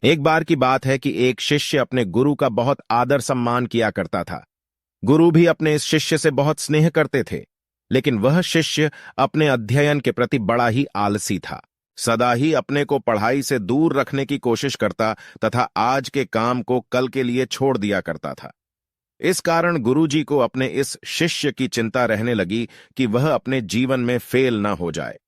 एक बार की बात है कि एक शिष्य अपने गुरु का बहुत आदर सम्मान किया करता था। गुरु भी अपने इस शिष्य से बहुत स्नेह करते थे, लेकिन वह शिष्य अपने अध्ययन के प्रति बड़ा ही आलसी था। सदा ही अपने को पढ़ाई से दूर रखने की कोशिश करता तथा आज के काम को कल के लिए छोड़ दिया करता था। इस कारण गुरुजी को अपने इस शिष्य की चिंता रहने लगी कि वह अपने जीवन में फेल न हो जाए।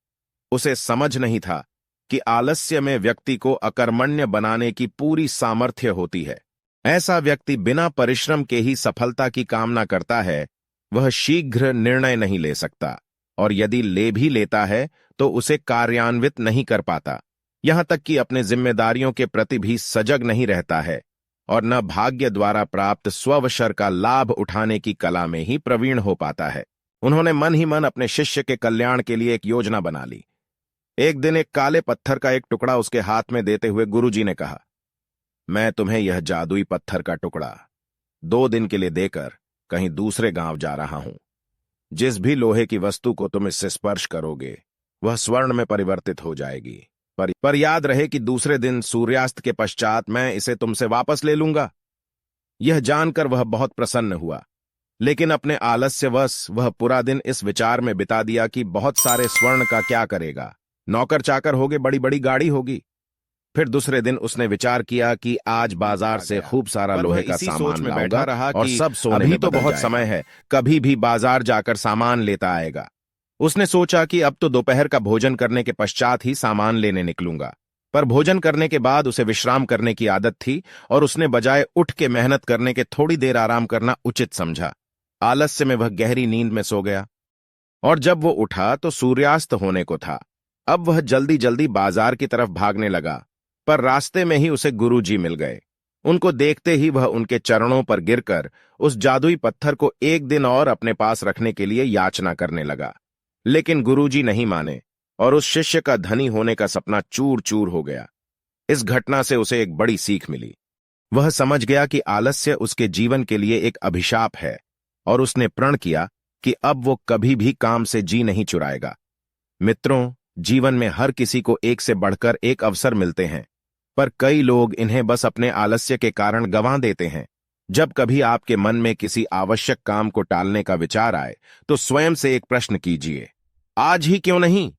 उसे समझ नहीं था कि आलस्य में व्यक्ति को अकर्मण्य बनाने की पूरी सामर्थ्य होती है। ऐसा व्यक्ति बिना परिश्रम के ही सफलता की कामना करता है। वह शीघ्र निर्णय नहीं ले सकता, और यदि ले भी लेता है तो उसे कार्यान्वित नहीं कर पाता। यहां तक कि अपने जिम्मेदारियों के प्रति भी सजग नहीं रहता है, और न भाग्य द्वारा प्राप्त स्वअवसर का लाभ उठाने की कला में ही प्रवीण हो पाता है। उन्होंने मन ही मन अपने शिष्य के कल्याण के लिए एक योजना बना ली। एक दिन एक काले पत्थर का एक टुकड़ा उसके हाथ में देते हुए गुरुजी ने कहा, मैं तुम्हें यह जादुई पत्थर का टुकड़ा 2 दिन के लिए देकर कहीं दूसरे गांव जा रहा हूं। जिस भी लोहे की वस्तु को तुम इससे स्पर्श करोगे वह स्वर्ण में परिवर्तित हो जाएगी। पर याद रहे कि दूसरे दिन सूर्यास्त के पश्चात मैं इसे तुमसे वापस ले लूंगा। यह जानकर वह बहुत प्रसन्न हुआ, लेकिन अपने आलस्यवश वह पूरा दिन इस विचार में बिता दिया कि बहुत सारे स्वर्ण का क्या करेगा, नौकर चाकर होगे, बड़ी बड़ी गाड़ी होगी। फिर दूसरे दिन उसने विचार किया कि आज बाजार से खूब सारा लोहे का सामान में बैठा रहा और सब सोने अभी तो बहुत समय है, कभी भी बाजार जाकर सामान लेता आएगा। उसने सोचा कि अब तो दोपहर का भोजन करने के पश्चात ही सामान लेने निकलूंगा। पर भोजन करने के बाद उसे विश्राम करने की आदत थी, और उसने बजाय उठ के मेहनत करने के थोड़ी देर आराम करना उचित समझा। आलस्य में वह गहरी नींद में सो गया, और जब वो उठा तो सूर्यास्त होने को था। अब वह जल्दी जल्दी बाजार की तरफ भागने लगा, पर रास्ते में ही उसे गुरुजी मिल गए। उनको देखते ही वह उनके चरणों पर गिरकर उस जादुई पत्थर को एक दिन और अपने पास रखने के लिए याचना करने लगा। लेकिन गुरुजी नहीं माने, और उस शिष्य का धनी होने का सपना चूर चूर हो गया। इस घटना से उसे एक बड़ी सीख मिली। वह समझ गया कि आलस्य उसके जीवन के लिए एक अभिशाप है, और उसने प्रण किया कि अब वो कभी भी काम से जी नहीं चुराएगा। मित्रों, जीवन में हर किसी को एक से बढ़कर एक अवसर मिलते हैं, पर कई लोग इन्हें बस अपने आलस्य के कारण गंवा देते हैं। जब कभी आपके मन में किसी आवश्यक काम को टालने का विचार आए तो स्वयं से एक प्रश्न कीजिए, आज ही क्यों नहीं।